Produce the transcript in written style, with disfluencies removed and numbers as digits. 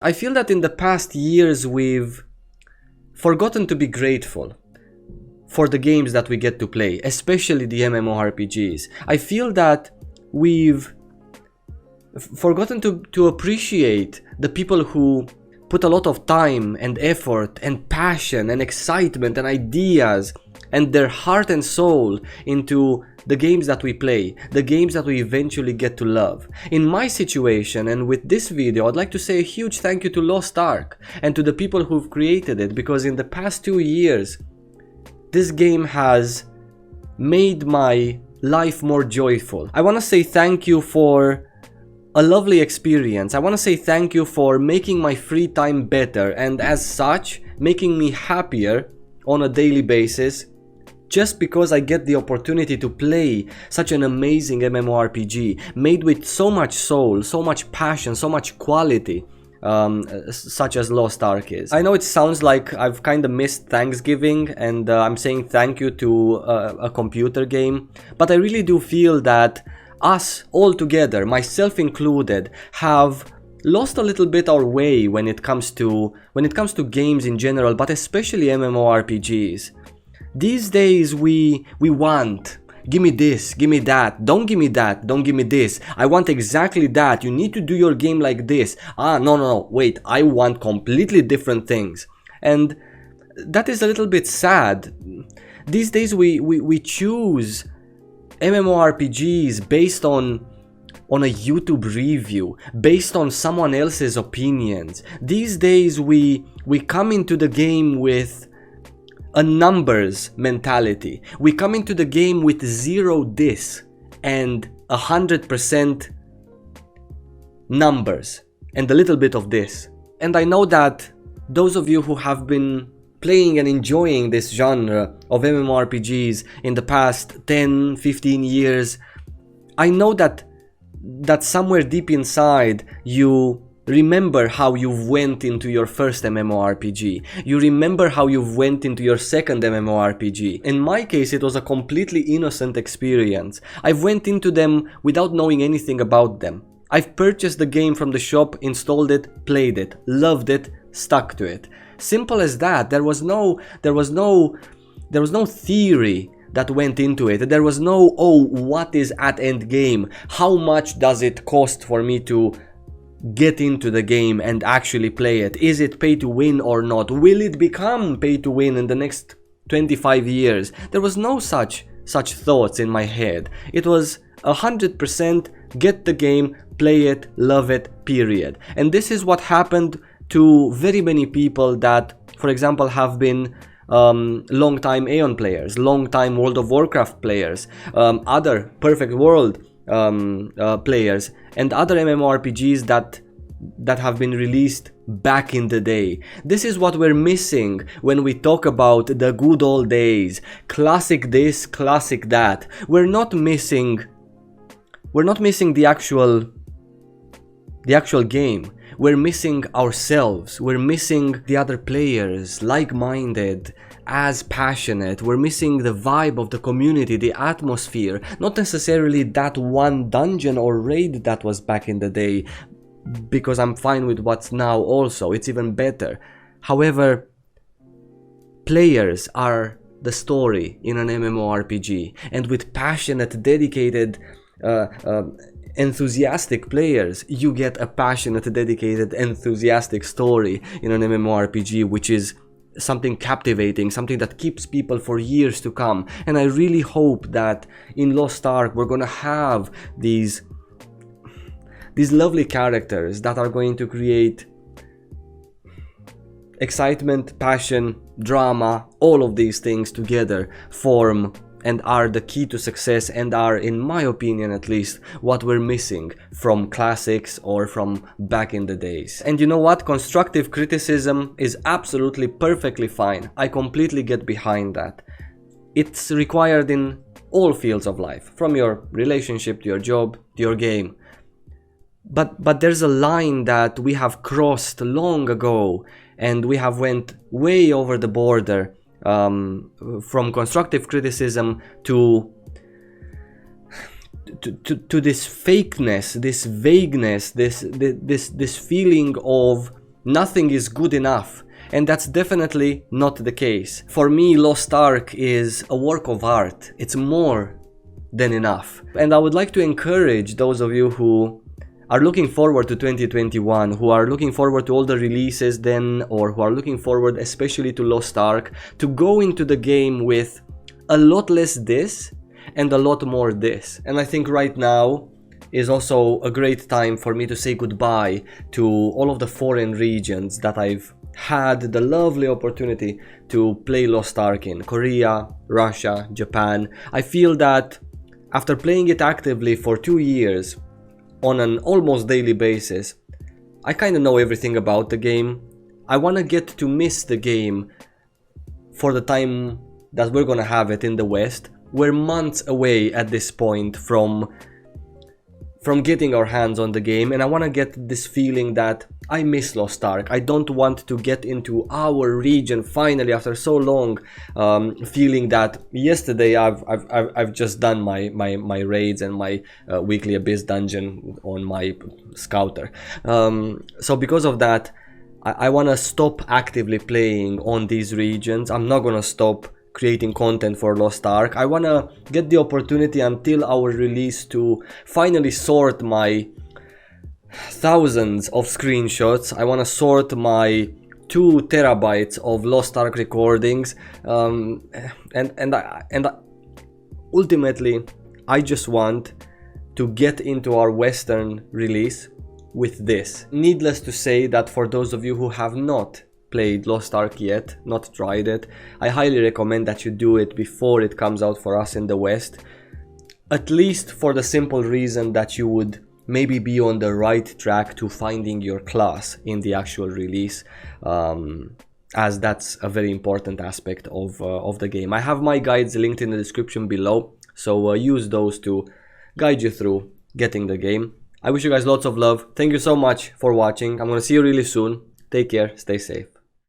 I feel that in the past years we've forgotten to be grateful for the games that we get to play, especially the MMORPGs. I feel that we've forgotten to appreciate the people who put a lot of time and effort and passion and excitement and ideas and their heart and soul into the games that we play, the games that we eventually get to love. In my situation and with this video, I'd like to say a huge thank you to Lost Ark and to the people who've created it, because in the past 2 years, this game has made my life more joyful. I want to say thank you for a lovely experience. I want to say thank you for making my free time better, and as such, making me happier on a daily basis, just because I get the opportunity to play such an amazing MMORPG made with so much soul, so much passion, so much quality, such as Lost Ark is. I know it sounds like I've kind of missed Thanksgiving and I'm saying thank you to a computer game, but I really do feel that us all together, myself included, have lost a little bit our way when it comes to games in general, but especially MMORPGs. These days we want, give me this, give me that, don't give me that, don't give me this, I want exactly that, you need to do your game like this, no, wait, I want completely different things. And that is a little bit sad. These days we choose MMORPGs based on a YouTube review, based on someone else's opinions. These days we come into the game with a numbers mentality. We come into the game with 0 this and 100% numbers and a little bit of this. And I know that those of you who have been playing and enjoying this genre of MMORPGs in the past 10-15 years, I know that somewhere deep inside you remember how you went into your first MMORPG. You remember how you went into your second MMORPG. In my case, it was a completely innocent experience. I went into them without knowing anything about them. I've purchased the game from the shop, installed it, played it, loved it, stuck to it. Simple as that. There was no theory that went into it. There was no, oh, what is at end game? How much does it cost for me to get into the game and actually play it? Is it pay to win or not? Will it become pay to win in the next 25 years? There was no such thoughts in my head. It was 100% get the game, play it, love it, period. And this is what happened to very many people that, for example, have been long-time Aeon players, long-time World of Warcraft players, other Perfect World players, and other MMORPGs that have been released back in the day. This is what we're missing when we talk about the good old days, classic this, classic that. We're not missing the actual game. We're missing ourselves. We're missing the other players, like-minded, as passionate. We're missing the vibe of the community, the atmosphere. Not necessarily that one dungeon or raid that was back in the day, because I'm fine with what's now also. It's even better. However, players are the story in an MMORPG, and with passionate, dedicated, enthusiastic players, you get a passionate, dedicated, enthusiastic story in an MMORPG, which is something captivating, something that keeps people for years to come. And I really hope that in Lost Ark we're gonna have these lovely characters that are going to create excitement, passion, drama, all of these things together form and are the key to success, and are, in my opinion at least, what we're missing from classics or from back in the days. And you know what? Constructive criticism is absolutely perfectly fine. I completely get behind that. It's required in all fields of life, from your relationship to your job to your game. But there's a line that we have crossed long ago, and we have went way over the border, from constructive criticism to this fakeness, this vagueness, this feeling of nothing is good enough. And that's definitely not the case. For me, Lost Ark is a work of art. It's more than enough. And I would like to encourage those of you who are looking forward to 2021, who are looking forward to all the releases then, or who are looking forward especially to Lost Ark, to go into the game with a lot less this and a lot more this. And I think right now is also a great time for me to say goodbye to all of the foreign regions that I've had the lovely opportunity to play Lost Ark in. Korea, Russia, Japan. I feel that after playing it actively for 2 years, on an almost daily basis, I kinda know everything about the game. I wanna get to miss the game for the time that we're gonna have it in the West. We're months away at this point from getting our hands on the game, and I wanna get this feeling that I miss Lost Ark. I don't want to get into our region finally after so long, feeling that yesterday I've just done my raids and my weekly abyss dungeon on my scouter. So because of that, I wanna stop actively playing on these regions. I'm not gonna stop creating content for Lost Ark. I wanna get the opportunity until our release to finally sort my thousands of screenshots. I want to sort my 2 terabytes of Lost Ark recordings, and ultimately I just want to get into our Western release with this. Needless to say that for those of you who have not played Lost Ark yet, not tried it, I highly recommend that you do it before it comes out for us in the West, at least for the simple reason that you would maybe be on the right track to finding your class in the actual release, as that's a very important aspect of the game. I have my guides linked in the description below, so use those to guide you through getting the game. I wish you guys lots of love. Thank you so much for watching. I'm gonna see you really soon. Take care, stay safe.